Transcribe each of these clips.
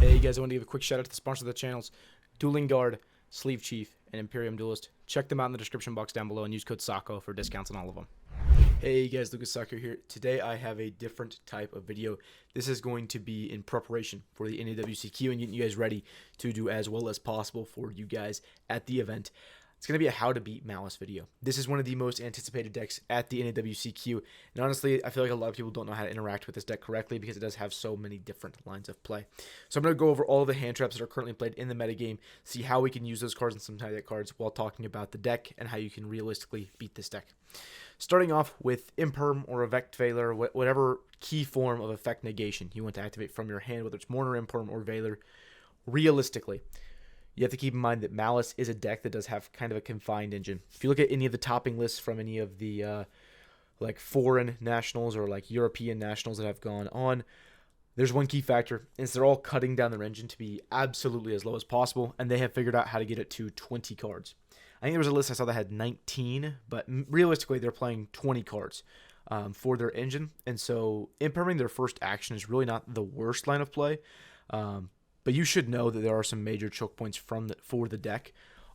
Hey you guys, I want to give a quick shout out to the sponsor of the channels, Dueling Guard, Sleeve Chief, and Imperium Duelist. Check them out in the description box down below and use code SACO for discounts on all of them. Hey guys, NAWCQ here. Today I have a different type of video. This is going to be in preparation for the NAWCQ and getting you guys ready to do as well as possible for you guys at the event. It's going to be a how to beat Malice video. This is one of the most anticipated decks at the NAWCQ, and honestly, I feel like a lot of people don't know how to interact with this deck correctly because it does have so many different lines of play. So I'm going to go over all the hand traps that are currently played in the metagame, see how we can use those cards and some tie-deck cards while talking about the deck and how you can realistically beat this deck. Starting off with Imperm or Effect Veiler, whatever key form of effect negation you want to activate from your hand, whether it's Mourner, Imperm, or Veiler, realistically, you have to keep in mind that Malice is a deck that does have kind of a confined engine. If you look at any of the topping lists from any of the like foreign nationals or like European nationals that have gone on, there's one key factor, is they're all cutting down their engine to be absolutely as low as possible, and they have figured out how to get it to 20 cards. I think there was a list I saw that had 19, but realistically they're playing 20 cards for their engine, and so imperming their first action is really not the worst line of play. But you should know that there are some major choke points for the deck.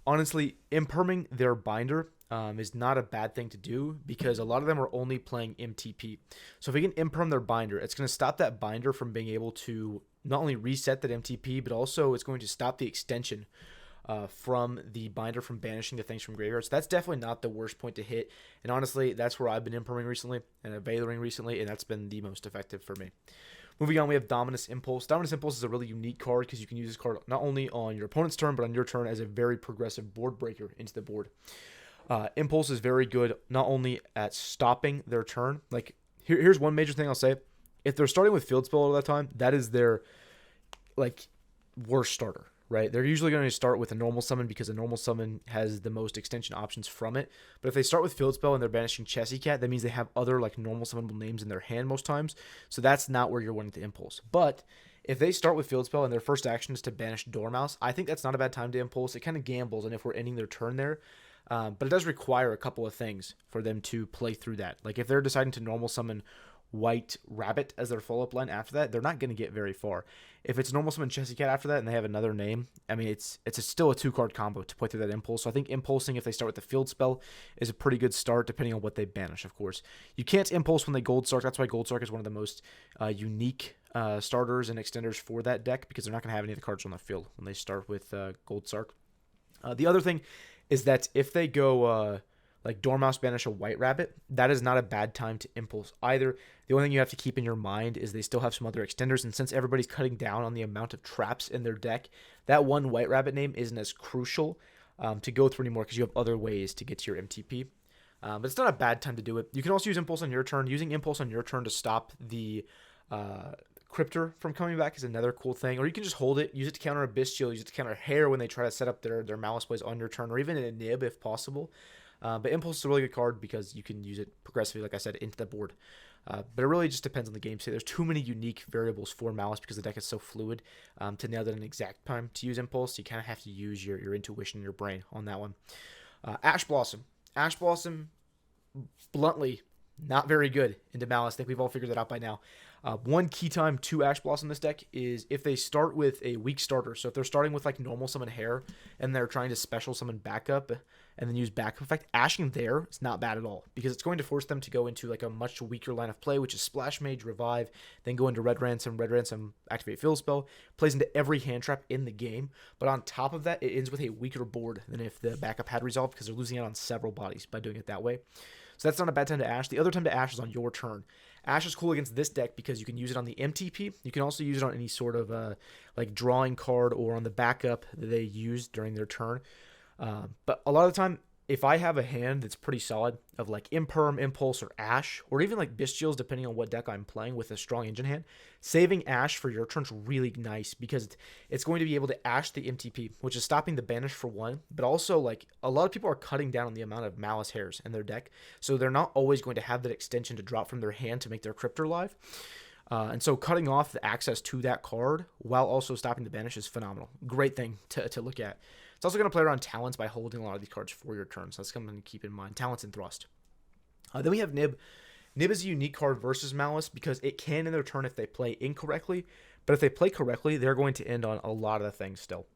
Honestly, imperming their binder is not a bad thing to do because a lot of them are only playing MTP. So if we can imperm their binder, it's going to stop that binder from being able to not only reset that MTP, but also it's going to stop the extension from the binder from banishing the things from graveyards. So that's definitely not the worst point to hit. And honestly, that's where I've been imperming recently and Veiling recently, and that's been the most effective for me. Moving on, we have Dominus Impulse. Dominus Impulse is a really unique card because you can use this card not only on your opponent's turn, but on your turn as a very progressive board breaker into the board. Impulse is very good not only at stopping their turn. Like, here's one major thing I'll say. If they're starting with Field Spell all the time, that is their, like, worst starter, right? They're usually going to start with a normal summon because a normal summon has the most extension options from it. But if they start with Field Spell and they're banishing Chessy Cat, that means they have other like normal summonable names in their hand most times. So that's not where you're winning the Impulse. But if they start with Field Spell and their first action is to banish Dormouse, I think that's not a bad time to Impulse. It kind of gambles, and if we're ending their turn there. But it does require a couple of things for them to play through that. Like if they're deciding to normal summon White Rabbit as their follow-up line after that, they're not going to get very far. If it's normal summon Chessy Cat after that and they have another name, I mean, it's still a 2-card combo to play through that Impulse. So I think Impulsing, if they start with the Field Spell, is a pretty good start, depending on what they banish, of course. You can't Impulse when they Gold Sark. That's why Gold Sark is one of the most unique starters and extenders for that deck, because they're not going to have any of the cards on the field when they start with Gold Sark. The other thing is that if they go like Dormouse banish a White Rabbit, that is not a bad time to Impulse either. The only thing you have to keep in your mind is they still have some other extenders, and since everybody's cutting down on the amount of traps in their deck, that one White Rabbit name isn't as crucial to go through anymore because you have other ways to get to your MTP. But it's not a bad time to do it. You can also use Impulse on your turn. Using Impulse on your turn to stop the Cryptor from coming back is another cool thing. Or you can just hold it, use it to counter a Bisield, use it to counter Hair when they try to set up their Malice plays on your turn, or even a Nib if possible. But Impulse is a really good card because you can use it progressively, like I said, into the board. But it really just depends on the game state. There's too many unique variables for Malice because the deck is so fluid to nail down an exact time to use Impulse. You kind of have to use your intuition and your brain on that one. Ash Blossom. Ash Blossom, bluntly, not very good into Malice. I think we've all figured that out by now. One key time to Ash Blossom this deck is if they start with a weak starter. So if they're starting with like normal summon Hair and they're trying to special summon backup and then use backup effect, ashing there is not bad at all because it's going to force them to go into like a much weaker line of play, which is Splash Mage, Revive, then go into Red Ransom, activate Field Spell, plays into every hand trap in the game. But on top of that, it ends with a weaker board than if the backup had resolved because they're losing out on several bodies by doing it that way. So that's not a bad time to Ash. The other time to Ash is on your turn. Ash is cool against this deck because you can use it on the MTP. You can also use it on any sort of like drawing card or on the backup that they use during their turn. But a lot of the time, if I have a hand that's pretty solid of like Imperm, Impulse, or Ash, or even like Bisield, depending on what deck I'm playing with a strong engine hand, saving Ash for your turn's really nice because it's going to be able to Ash the MTP, which is stopping the banish for one, but also like a lot of people are cutting down on the amount of Malice Hairs in their deck, so they're not always going to have that extension to drop from their hand to make their Cryptor live. And so cutting off the access to that card while also stopping the banish is phenomenal. Great thing to look at. It's also going to play around talents by holding a lot of these cards for your turn, so that's something to keep in mind. Talents and Thrust. Then we have Nib. Nib is a unique card versus Malice because it can in their turn if they play incorrectly But if they play correctly, they're going to end on a lot of the things still.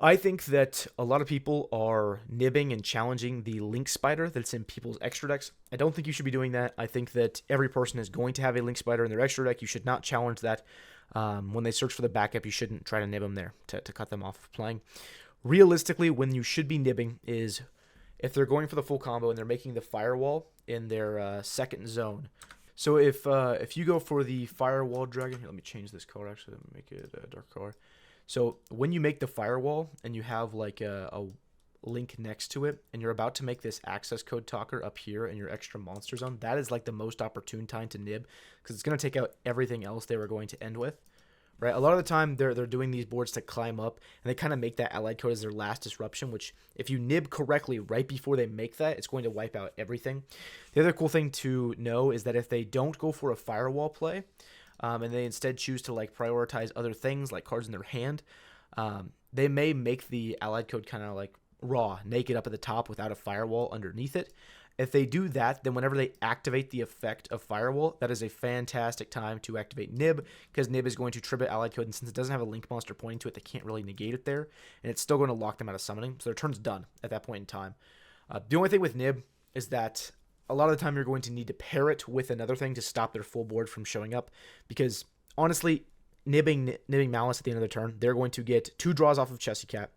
I think that a lot of people are nibbing and challenging the Link Spider that's in people's extra decks. I don't think you should be doing that. I think that every person is going to have a Link Spider in their extra deck. You should not challenge that. When they search for the backup, you shouldn't try to nib them there to cut them off of playing. Realistically, when you should be nibbing is if they're going for the full combo and they're making the Firewall in their second zone. So if you go for the Firewall Dragon, here, let me change this color actually, let me make it a dark color. So when you make the Firewall and you have like a link next to it and you're about to make this access code talker up here in your extra monster zone, that is like the most opportune time to nib because it's going to take out everything else they were going to end with. Right? A lot of the time they're doing these boards to climb up and they kind of make that allied code as their last disruption, which if you nib correctly right before they make that, it's going to wipe out everything. The other cool thing to know is that if they don't go for a Firewall play, and they instead choose to like prioritize other things like cards in their hand, they may make the allied code kind of like raw, naked up at the top without a Firewall underneath it. If they do that, then whenever they activate the effect of Firewall, that is a fantastic time to activate Nib, because Nib is going to tribute allied code, and since it doesn't have a link monster pointing to it, they can't really negate it there, and it's still going to lock them out of summoning, so their turn's done at that point in time. The only thing with Nib is that a lot of the time you're going to need to pair it with another thing to stop their full board from showing up, because honestly, nibbing Malice at the end of the turn, they're going to get 2 draws off of Chessy Cat.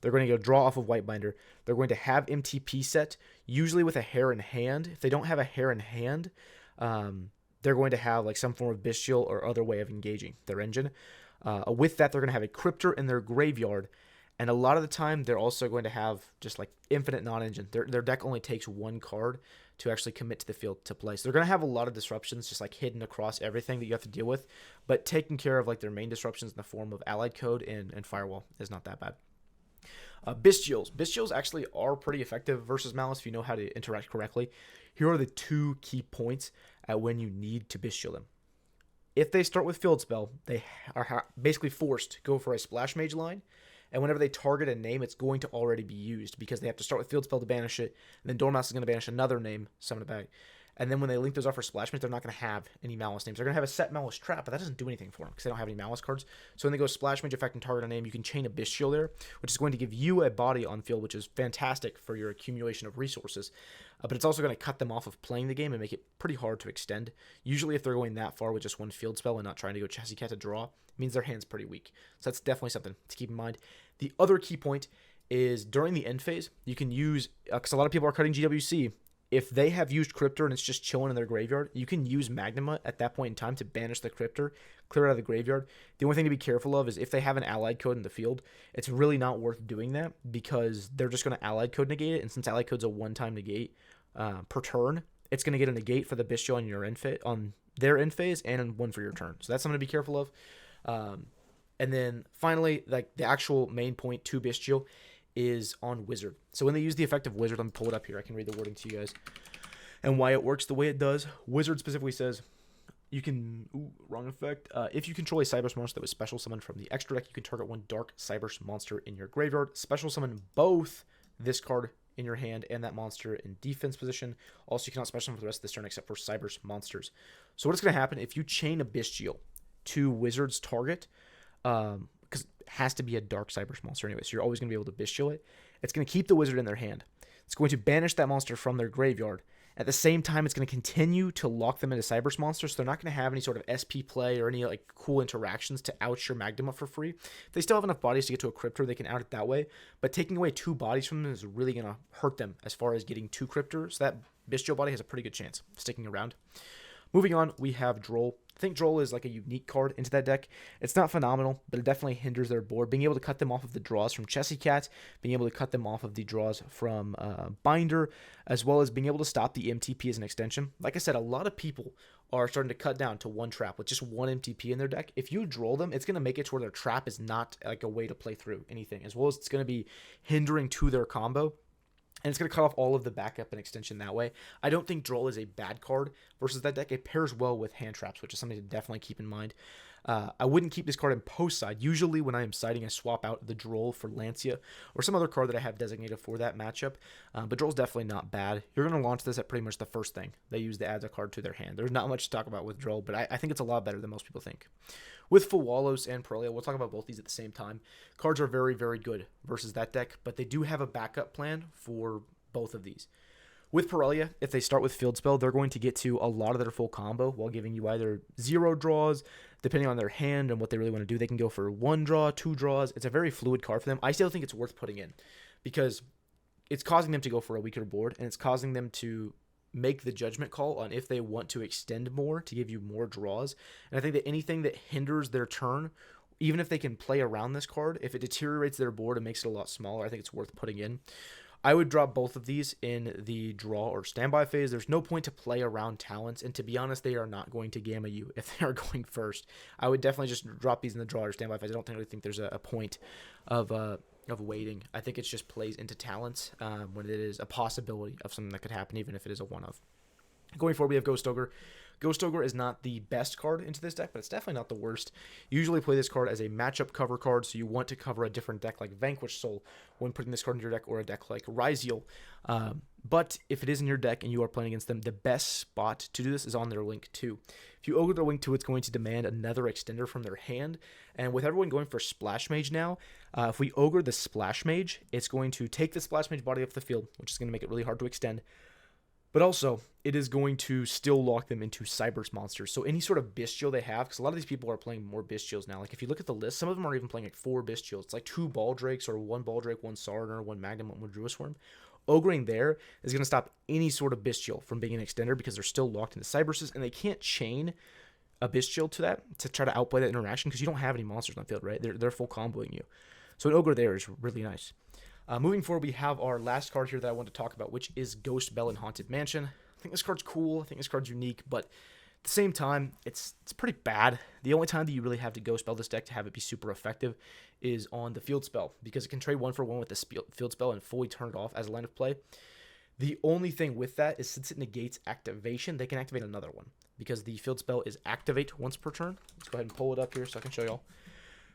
They're going to go draw off of Whitebinder. They're going to have MTP set, usually with a hair in hand. If they don't have a hair in hand, they're going to have like some form of Bisield or other way of engaging their engine. With that, they're going to have a Cryptor in their graveyard. And a lot of the time, they're also going to have just like infinite non-engine. Their deck only takes 1 card to actually commit to the field to play. So they're going to have a lot of disruptions just like hidden across everything that you have to deal with. But taking care of like their main disruptions in the form of allied code and Firewall is not that bad. Bisields actually are pretty effective versus Malice if you know how to interact correctly. Here are the 2 key points at when you need to Bisield them. If they start with Field Spell, they are basically forced to go for a Splash Mage line, and whenever they target a name, it's going to already be used because they have to start with Field Spell to banish it, and then Dormouse is going to banish another name, summon it back. And then when they link those up for Splash Mage, they're not going to have any Malice names. They're going to have a set Malice Trap, but that doesn't do anything for them because they don't have any Malice cards. So when they go Splash Mage effect and target a name, you can chain a Bisield there, which is going to give you a body on field, which is fantastic for your accumulation of resources. But it's also going to cut them off of playing the game and make it pretty hard to extend. Usually if they're going that far with just 1 Field Spell and not trying to go Chessy Cat to draw, it means their hand's pretty weak. So that's definitely something to keep in mind. The other key point is during the end phase, you can use, because a lot of people are cutting GWC, if they have used Cryptor and it's just chilling in their graveyard, you can use Magnuma at that point in time to banish the Cryptor, clear it out of the graveyard. The only thing to be careful of is if they have an allied code in the field, it's really not worth doing that because they're just going to allied code negate it, and since allied code's a one-time negate per turn, it's going to get a negate for the Bisield on your on their end phase and 1 for your turn. So that's something to be careful of. And then finally, like the actual main point to Bisield is on Wizard. So when they use the effect of Wizard, let me pull it up here. I can read the wording to you guys and why it works the way it does. Wizard specifically says you can, wrong effect. If you control a Cyberse monster that was special summoned from the extra deck, you can target 1 dark Cyberse monster in your graveyard. Special summon both this card in your hand and that monster in defense position. Also, you cannot special summon for the rest of this turn except for Cyberse monsters. So what's going to happen if you chain a Bisield to Wizard's target, because it has to be a dark Cyberse monster anyway, so you're always going to be able to Bisield it. It's going to keep the Wizard in their hand. It's going to banish that monster from their graveyard. At the same time, it's going to continue to lock them into Cyberse monsters, so they're not going to have any sort of SP play or any like cool interactions to out your Magnum for free. If they still have enough bodies to get to a Cryptor, they can out it that way, but taking away 2 bodies from them is really going to hurt them as far as getting 2 Cryptors, so that Bisield body has a pretty good chance of sticking around. Moving on, we have Droll. I think Droll is like a unique card into that deck. It's not phenomenal, but it definitely hinders their board. Being able to cut them off of the draws from Chessy Cat, being able to cut them off of the draws from Binder, as well as being able to stop the MTP as an extension. Like I said, a lot of people are starting to cut down to 1 trap with just 1 MTP in their deck. If you Droll them, it's going to make it to where their trap is not like a way to play through anything, as well as it's going to be hindering to their combo. And it's going to cut off all of the backup and extension that way. I don't think Droll is a bad card versus that deck. It pairs well with hand traps, which is something to definitely keep in mind. I wouldn't keep this card in post side. Usually when I am siding, I swap out the Droll for Lancia or some other card that I have designated for that matchup. But Droll's definitely not bad. You're going to launch this at pretty much the first thing they use to add a card to their hand. There's not much to talk about with Droll, but I think it's a lot better than most people think. With Fuwalos and Parelia, we'll talk about both these at the same time. Cards are very, very good versus that deck, but they do have a backup plan for both of these. With Parelia, if they start with Field Spell, they're going to get to a lot of their full combo while giving you either 0 draws, depending on their hand and what they really want to do. They can go for 1 draw, 2 draws. It's a very fluid card for them. I still think it's worth putting in because it's causing them to go for a weaker board, and it's causing them to make the judgment call on if they want to extend more to give you more draws. And I think that anything that hinders their turn, even if they can play around this card, if it deteriorates their board and makes it a lot smaller, I think it's worth putting in. I would drop both of these in the draw or standby phase. There's no point to play around talents, and to be honest, they are not going to gamma you if they are going first. I would definitely just drop these in the draw or standby phase. I don't really think there's a point of waiting. I think it just plays into talents when it is a possibility of something that could happen, even if it is a one-of. Going forward, we have Ghost Ogre. Ghost Ogre is not the best card into this deck, but it's definitely not the worst. You usually play this card as a matchup cover card, so you want to cover a different deck like Vanquish Soul when putting this card in your deck, or a deck like Ryzeal. But if it is in your deck and you are playing against them, the best spot to do this is on their Link 2. If you Ogre their Link 2, it's going to demand another extender from their hand, and with everyone going for Splash Mage now, if we Ogre the Splash Mage, it's going to take the Splash Mage body off the field, which is going to make it really hard to extend. But also, it is going to still lock them into Cybers monsters. So any sort of Bisield they have, because a lot of these people are playing more Bisields now. Like if you look at the list, some of them are even playing like 4 Bisields. It's like 2 Baldrakes or 1 Baldrake, 1 Sarner, 1 Magnum, 1 Druisworm. Ogring there is going to stop any sort of Bisield from being an extender because they're still locked into Cyberses, and they can't chain a Bisield to that to try to outplay that interaction because you don't have any monsters on the field, right? They're full comboing you. So an Ogre there is really nice. Moving forward, we have our last card here that I want to talk about, which is Ghost Bell in Haunted Mansion. I think this card's cool. I think this card's unique, but at the same time, it's pretty bad. The only time that you really have to Ghost Spell this deck to have it be super effective is on the Field Spell, because it can trade 1-for-1 with the Field Spell and fully turn it off as a line of play. The only thing with that is since it negates activation, they can activate another one, because the Field Spell is activate once per turn. Let's go ahead and pull it up here so I can show y'all.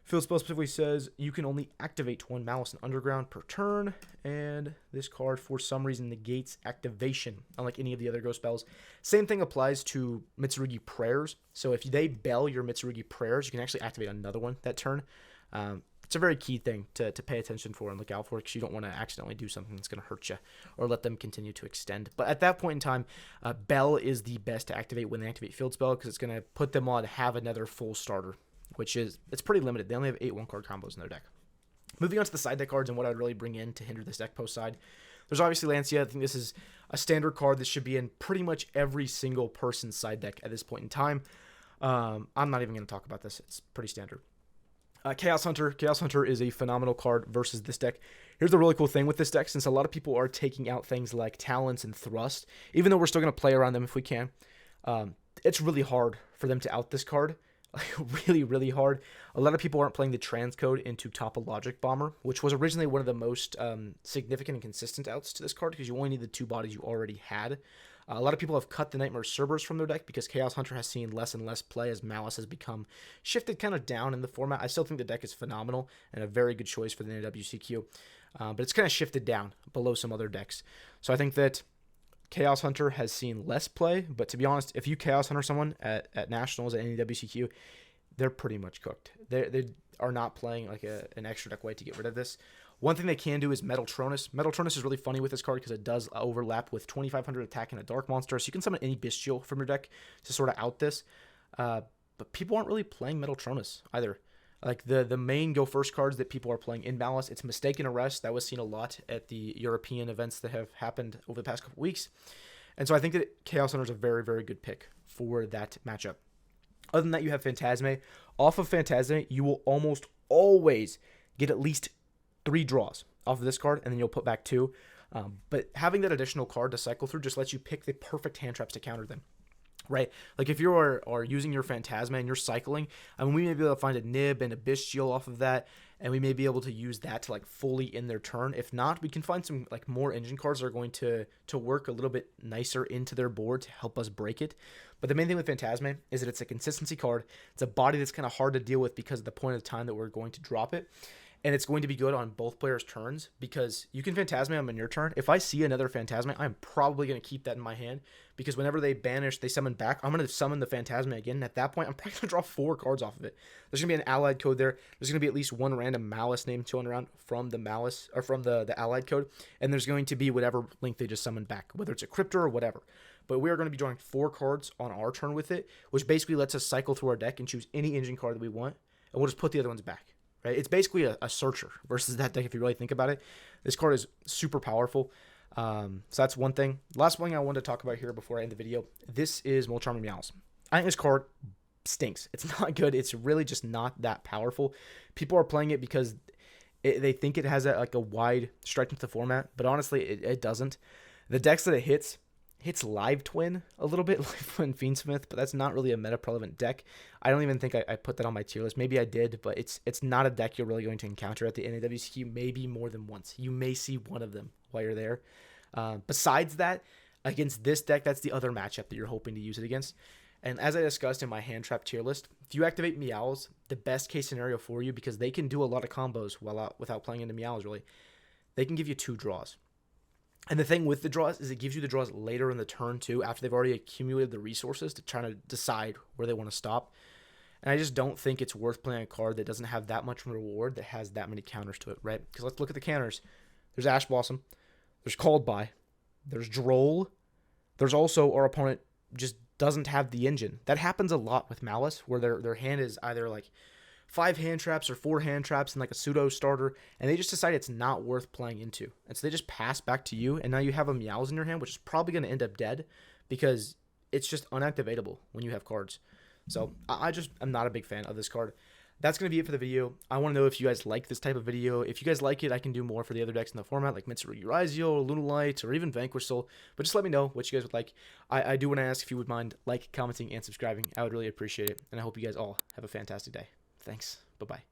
Field Spell specifically says you can only activate 1 Malice and Underground per turn, and this card for some reason negates activation, unlike any of the other Ghost Spells. Same thing applies to Mitsurugi Prayers, so if they bell your Mitsurugi Prayers, you can actually activate another one that turn. It's a very key thing to pay attention for and look out for, because you don't want to accidentally do something that's going to hurt you or let them continue to extend. But at that point in time, Bell is the best to activate when they activate Field Spell, because it's going to put them on have another full starter, which is, it's pretty limited. They only have 8 1-card combos in their deck. Moving on to the side deck cards and what I'd really bring in to hinder this deck post side. There's obviously Lancia. I think this is a standard card that should be in pretty much every single person's side deck at this point in time. I'm not even going to talk about this. It's pretty standard. Chaos Hunter. Chaos Hunter is a phenomenal card versus this deck. Here's the really cool thing with this deck, since a lot of people are taking out things like Talents and Thrust, even though we're still going to play around them if we can, it's really hard for them to out this card. Like, really, really hard. A lot of people aren't playing the transcode into Topologic Bomber, which was originally one of the most significant and consistent outs to this card, because you only need the 2 bodies you already had. A lot of people have cut the Nightmare Cerberus from their deck because Chaos Hunter has seen less and less play as Malice has become shifted kind of down in the format. I still think the deck is phenomenal and a very good choice for the NAWCQ, but it's kind of shifted down below some other decks. So I think that Chaos Hunter has seen less play, but to be honest, if you Chaos Hunter someone at Nationals, at NAWCQ, they're pretty much cooked. They are not playing like an extra deck way to get rid of this. One thing they can do is Metaltronus. Metaltronus is really funny with this card because it does overlap with 2,500 attack and a dark monster, so you can summon any Bisield from your deck to sort of out this. But people aren't really playing Metaltronus either. Like the main go first cards that people are playing in Malice, it's Mistaken Arrest. That was seen a lot at the European events that have happened over the past couple weeks. And so I think that Chaos Hunter is a very, very good pick for that matchup. Other than that, you have Phantasme. Off of Phantasme, you will almost always get at least 3 draws off of this card, and then you'll put back 2. But having that additional card to cycle through just lets you pick the perfect hand traps to counter them. Right? Like if you are using your Phantasma and you're cycling, I mean, we may be able to find a Nib and a Bisield off of that, and we may be able to use that to like fully end their turn. If not, we can find some like more engine cards that are going to work a little bit nicer into their board to help us break it. But the main thing with Phantasme is that it's a consistency card. It's a body that's kind of hard to deal with because of the point of time that we're going to drop it. And it's going to be good on both players' turns because you can Phantasme them on your turn. If I see another Phantasme, I'm probably going to keep that in my hand because whenever they banish, they summon back, I'm going to summon the Phantasme again. And at that point, I'm probably going to draw 4 cards off of it. There's going to be an allied code there. There's going to be at least one random MALISS name chilling around from the MALISS or from the allied code. And there's going to be whatever link they just summoned back, whether it's a Crypto or whatever. But we are going to be drawing 4 cards on our turn with it, which basically lets us cycle through our deck and choose any engine card that we want. And we'll just put the other ones back. Right? It's basically a searcher versus that deck if you really think about it. This card is super powerful. So that's one thing. Last thing I wanted to talk about here before I end the video. This is Molcharm Meows. I think this card stinks. It's not good. It's really just not that powerful. People are playing it because they think it has a wide strike into the format, but honestly, it doesn't. The decks that it hits Live Twin a little bit, Live Twin Fiendsmith, but that's not really a meta-relevant deck. I don't even think I put that on my tier list. Maybe I did, but it's not a deck you're really going to encounter at the NAWCQ maybe more than once. You may see one of them while you're there. Besides that, against this deck, that's the other matchup that you're hoping to use it against. And as I discussed in my hand trap tier list, if you activate Meows, the best case scenario for you, because they can do a lot of combos without playing into Meows really, they can give you 2 draws. And the thing with the draws is it gives you the draws later in the turn too, after they've already accumulated the resources to try to decide where they want to stop. And I just don't think it's worth playing a card that doesn't have that much reward that has that many counters to it, right? Because let's look at the counters. There's Ash Blossom. There's Called By. There's Droll. There's also our opponent just doesn't have the engine. That happens a lot with MALISS, where their hand is either like 5 hand traps or 4 hand traps and like a pseudo starter, and they just decide it's not worth playing into. And so they just pass back to you, and now you have a Meows in your hand, which is probably going to end up dead because it's just unactivatable when you have cards. So I'm not a big fan of this card. That's going to be it for the video. I want to know if you guys like this type of video. If you guys like it, I can do more for the other decks in the format, like Mitsurugi Ryzeal, Lunalight, or even Vanquish Soul. But just let me know what you guys would like. I do want to ask if you would mind commenting, and subscribing. I would really appreciate it. And I hope you guys all have a fantastic day. Thanks. Bye-bye.